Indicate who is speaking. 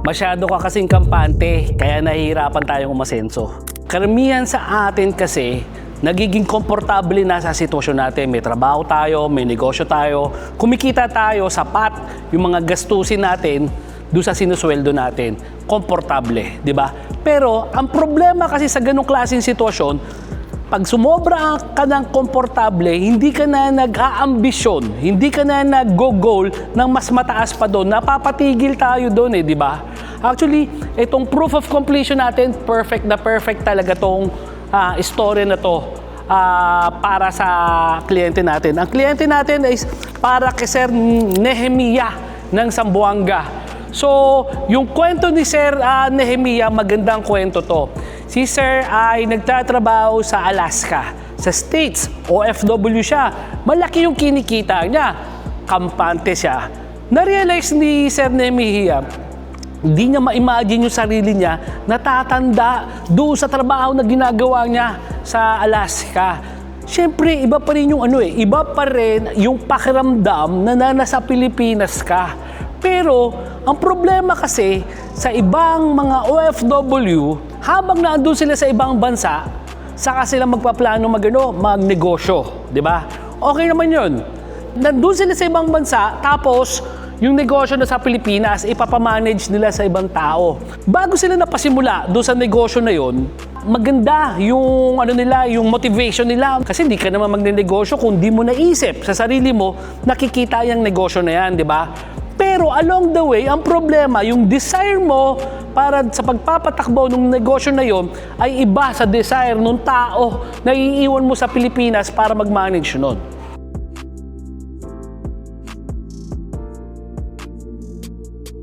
Speaker 1: Masyado ka kasing kampante, kaya nahihirapan tayong umasenso. Karamihan sa atin kasi, nagiging komportable na sa sitwasyon natin. May trabaho tayo, may negosyo tayo, kumikita tayo, sapat yung mga gastusin natin doon sa sinusweldo natin. Komportable, di ba? Pero ang problema kasi sa ganong klaseng sitwasyon, pag sumobra ka ng komportable, hindi ka na nag-aambisyon, hindi ka na nag-go-goal ng mas mataas pa doon. Napapatigil tayo doon di ba? Actually, itong proof of completion natin, perfect na perfect talaga tong story na to para sa kliyente natin. Ang kliyente natin is para kay Sir Nehemiah ng Zamboanga. So, yung kwento ni Sir Nehemiah, magandang kwento to. Si Sir ay nagtatrabaho sa Alaska, sa States, OFW siya. Malaki yung kinikita niya. Kampante siya. Na-realize ni Sir Nehemiah, hindi niya ma-imagine yung sarili niya natatanda doon sa trabaho na ginagawa niya sa Alaska. Siyempre, iba pa rin yung iba pa rin yung pakiramdam na nasa Pilipinas ka. Pero, ang problema kasi sa ibang mga OFW, habang naandun sila sa ibang bansa, saka sila magpaplano magnegosyo, di ba? Okay naman yun. Nandun sila sa ibang bansa, tapos yung negosyo na sa Pilipinas, ipapamanage nila sa ibang tao. Bago sila napasimula doon sa negosyo na yon, maganda yung yung motivation nila. Kasi hindi ka naman magnenegosyo kung di mo naisip sa sarili mo, nakikita yung negosyo na yan, di ba? Pero along the way, ang problema, yung desire mo para sa pagpapatakbo ng negosyo na yon ay iba sa desire ng tao na iiwan mo sa Pilipinas para mag-manage nun.